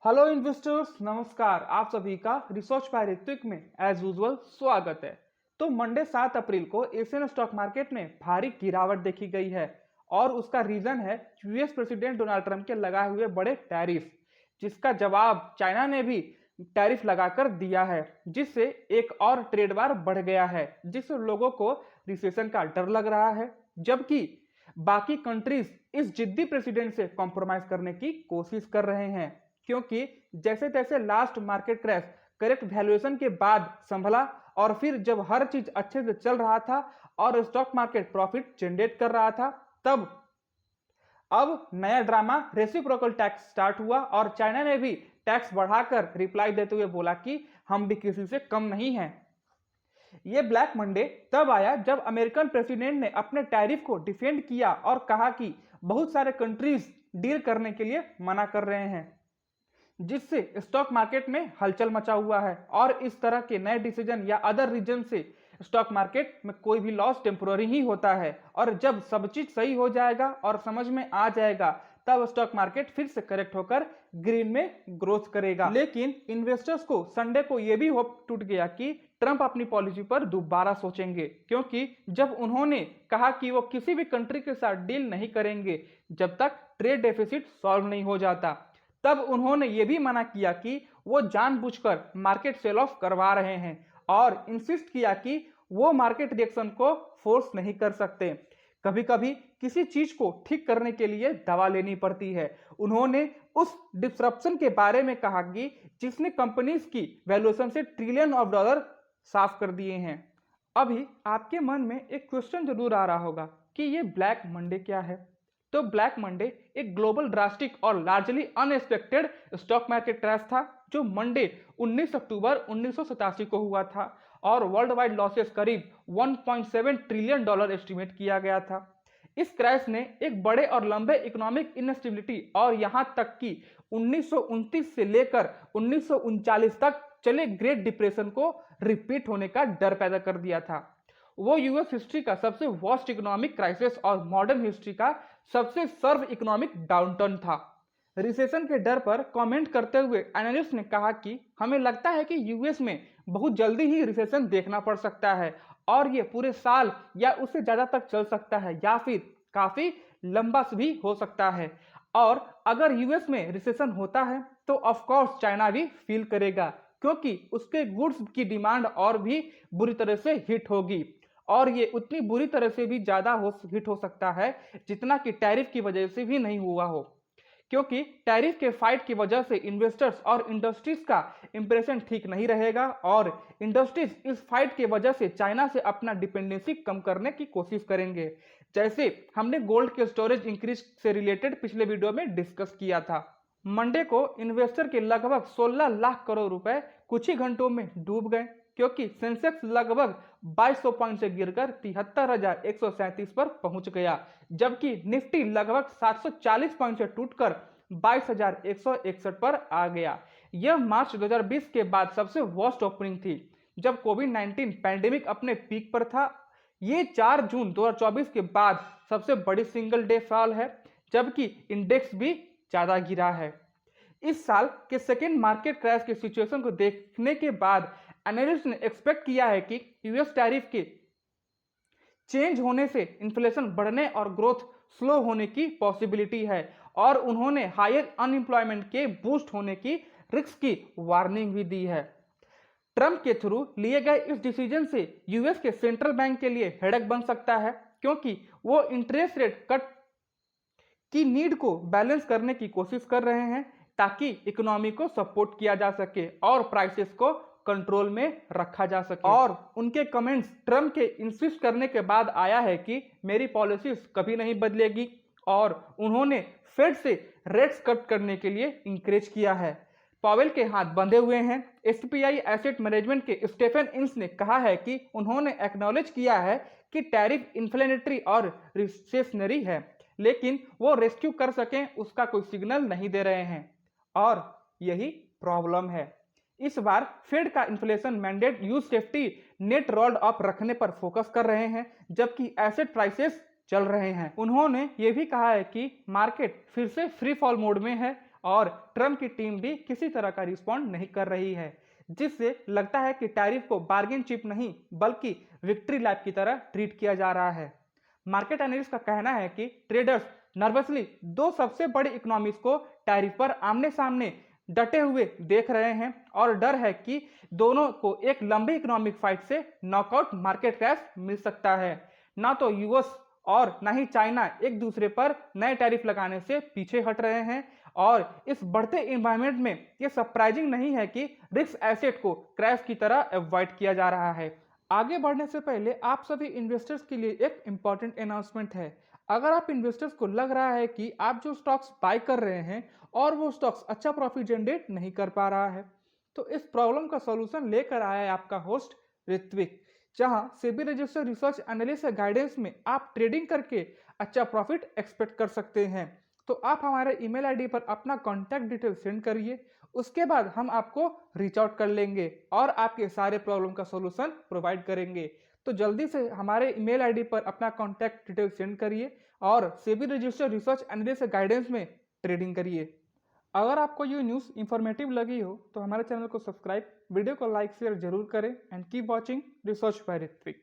Hello investors, नमस्कार। आप सभी का रिसर्च बाय ऋत्विक में एज यूजुअल स्वागत है। तो मंडे 7 अप्रैल को एशियन स्टॉक मार्केट में भारी गिरावट देखी गई है और उसका रीजन है यूएस प्रेसिडेंट डोनाल्ड ट्रंप के लगाए हुए बड़े टैरिफ, जिसका जवाब चाइना ने भी टैरिफ लगाकर दिया है, जिससे एक और ट्रेड वार बढ़ गया है, जिससे लोगों को रिसेशन का डर लग रहा है। जबकि बाकी कंट्रीज इस जिद्दी प्रेसिडेंट से कॉम्प्रोमाइज करने की कोशिश कर रहे हैं, क्योंकि जैसे तैसे last market crash correct valuation के बाद संभला और फिर जब हर चीज अच्छे से चल रहा था और स्टॉक मार्केट प्रॉफिट जनरेट कर रहा था, तब अब नया ड्रामा रेसिप्रोकल टैक्स स्टार्ट हुआ और चाइना ने भी टैक्स बढ़ाकर रिप्लाई देते हुए बोला कि हम भी किसी से कम नहीं हैं। ये ब्लैक मंडे तब आया जब अमेरिकन प्रेसिडेंट ने अपने टैरिफ को डिफेंड किया और कहा कि बहुत सारे कंट्रीज डील करने के लिए मना कर रहे हैं, जिससे स्टॉक मार्केट में हलचल मचा हुआ है। और इस तरह के नए डिसीजन या अदर रीजन से स्टॉक मार्केट में कोई भी लॉस टेम्पोररी ही होता है, और जब सब चीज सही हो जाएगा और समझ में आ जाएगा तब स्टॉक मार्केट फिर से करेक्ट होकर ग्रीन में ग्रोथ करेगा। लेकिन इन्वेस्टर्स को संडे को यह भी होप टूट गया कि ट्रंप अपनी पॉलिसी पर दोबारा सोचेंगे, क्योंकि जब उन्होंने कहा कि वो किसी भी कंट्री के साथ डील नहीं करेंगे जब तक ट्रेड डेफिसिट सॉल्व नहीं हो जाता, तब उन्होंने ये भी मना किया कि वो जानबूझकर मार्केट सेल ऑफ करवा रहे हैं और इंसिस्ट किया कि वो मार्केट रिएक्शन को फोर्स नहीं कर सकते। कभी कभी किसी चीज को ठीक करने के लिए दवा लेनी पड़ती है। उन्होंने उस डिसरप्शन के बारे में कहा कि जिसने कंपनीज की वैल्यूएशन से ट्रिलियन ऑफ डॉलर साफ कर दिए हैं। अभी आपके मन में एक क्वेश्चन जरूर आ रहा होगा कि ये ब्लैक मंडे क्या है। तो ब्लैक मंडे एक ग्लोबल ड्रास्टिक और largely unexpected stock market crash था, जो मंडे 19 अक्टूबर 1987 को हुआ था और वर्ल्ड वाइड लॉसेस करीब 1.7 ट्रिलियन डॉलर एस्टिमेट किया गया था। इस क्रैश ने एक बड़े और लंबे इकोनॉमिक इनस्टेबिलिटी और यहां तक कि 1929 से लेकर 1939 तक चले ग्रेट डिप्रेशन को रिपीट होने का डर पैदा कर दिया था। वो यूएस हिस्ट्री का सबसे वर्स्ट इकोनॉमिक क्राइसिस और मॉडर्न हिस्ट्री का सबसे सर्व इकोनॉमिक डाउनटर्न था। रिसेशन के डर पर कमेंट करते हुए एनालिस्ट ने कहा कि हमें लगता है कि यूएस में बहुत जल्दी ही रिसेशन देखना पड़ सकता है और ये पूरे साल या उससे ज्यादा तक चल सकता है या फिर काफी लंबा भी हो सकता है। और अगर यूएस में रिसेशन होता है तो ऑफ कोर्स चाइना भी फील करेगा, क्योंकि उसके गुड्स की डिमांड और भी बुरी तरह से हिट होगी और ये उतनी बुरी तरह से भी ज्यादा हिट हो सकता है जितना कि टैरिफ की वजह से भी नहीं हुआ हो, क्योंकि टैरिफ के फाइट की वजह से इन्वेस्टर्स और इंडस्ट्रीज का इंप्रेशन ठीक नहीं रहेगा और इंडस्ट्रीज इस फाइट की वजह से चाइना से अपना डिपेंडेंसी कम करने की कोशिश करेंगे, जैसे हमने गोल्ड के स्टोरेज इंक्रीज से रिलेटेड पिछले वीडियो में डिस्कस किया था। मंडे को इन्वेस्टर के लगभग 16 लाख करोड़ रुपए कुछ ही घंटों में डूब गए, क्योंकि सेंसेक्स लगभग 2200 पॉइंट से गिरकर 73,137 पर पहुंच गया, जबकि निफ्टी लगभग 740 पॉइंट से टूटकर 22,161 पर आ गया। यह मार्च 2020 के बाद सबसे वर्स्ट ओपनिंग थी, जब कोविड-19 पैंडेमिक अपने पीक पर था। ये 4 जून 2024 के बाद सबसे बड़ी सिंगल डे फॉल है, जबकि इंडेक्स भी ज्यादा गिरा है। इस साल के सेकेंड मार्केट क्रैश के सिचुएशन को देखने के बाद एनालिस्ट ने एक्सपेक्ट किया है कि यूएस टैरिफ के चेंज होने से इन्फ्लेशन बढ़ने और ग्रोथ स्लो होने की पॉसिबिलिटी है, और उन्होंने हायर अनएम्प्लॉयमेंट के बूस्ट होने की रिस्क की वार्निंग भी दी है। ट्रंप के थ्रू लिए गए इस डिसीजन से यूएस के सेंट्रल बैंक के लिए हेडेक बन सकता है, क्योंकि वो इंटरेस्ट रेट कट की नीड को बैलेंस करने की कोशिश कर रहे हैं ताकि इकोनॉमी को सपोर्ट किया जा सके और प्राइसेस को कंट्रोल में रखा जा सके। और उनके कमेंट्स ट्रम्प के इंसिस्ट करने के बाद आया है कि मेरी पॉलिसीज कभी नहीं बदलेगी, और उन्होंने फेड से रेट्स कट करने के लिए इंकरेज किया है। पॉवेल के हाथ बंधे हुए हैं। एसपीआई एसेट मैनेजमेंट के स्टेफन इंस ने कहा है कि उन्होंने एक्नॉलेज किया है कि टैरिफ इन्फ्लेनेटरी और रिसेशनरी है, लेकिन वो रेस्क्यू कर सकें उसका कोई सिग्नल नहीं दे रहे हैं, और यही प्रॉब्लम है। इस बार फेड का inflation mandate use safety net rolled up रखने पर फोकस कर रहे हैं, जबकि एसेट प्राइसेस चल रहे हैं। उन्होंने ये भी कहा है कि मार्केट फिर से फ्री फॉल मोड में है और ट्रम्प की टीम भी किसी तरह का रिस्पॉन्ड नहीं कर रही है, जिससे लगता है कि टैरिफ को बार्गेन चिप नहीं बल्कि विक्ट्री लैप की तरह ट्रीट किया जा रहा है। मार्केट एनालिस्ट का कहना है कि ट्रेडर्स नर्वसली दो सबसे बड़ी इकोनॉमीज को टैरिफ पर आमने सामने डटे हुए देख रहे हैं और डर है कि दोनों को एक लंबी इकोनॉमिक फाइट से नॉकआउट मार्केट क्रैश मिल सकता है। ना तो यूएस और ना ही चाइना एक दूसरे पर नए टैरिफ लगाने से पीछे हट रहे हैं और इस बढ़ते इन्वायरमेंट में ये सरप्राइजिंग नहीं है कि रिस्क एसेट को क्रैश की तरह अवॉइड किया जा रहा है। आगे बढ़ने से पहले आप सभी इन्वेस्टर्स के लिए एक इंपॉर्टेंट अनाउंसमेंट है। अगर आप इन्वेस्टर्स को लग रहा है कि आप जो स्टॉक्स बाय कर रहे हैं और वो स्टॉक्स अच्छा प्रॉफिट जनरेट नहीं कर पा रहा है, तो इस प्रॉब्लम का सॉल्यूशन लेकर आया है आपका होस्ट ऋत्विक, जहां SEBI registered research analyst guidance में आप ट्रेडिंग करके अच्छा प्रॉफिट एक्सपेक्ट कर सकते हैं। तो आप हमारे ईमेल आईडी पर अपना कॉन्टैक्ट डिटेल सेंड करिए, उसके बाद हम आपको रीच आउट कर लेंगे और आपके सारे प्रॉब्लम का सॉल्यूशन प्रोवाइड करेंगे। तो जल्दी से हमारे ईमेल आईडी पर अपना कॉन्टैक्ट डिटेल सेंड करिए और SEBI registered research analyst guidance में ट्रेडिंग करिए। अगर आपको ये न्यूज़ इंफॉर्मेटिव लगी हो तो हमारे चैनल को सब्सक्राइब, वीडियो को लाइक शेयर जरूर करें and keep watching research by Ritwik.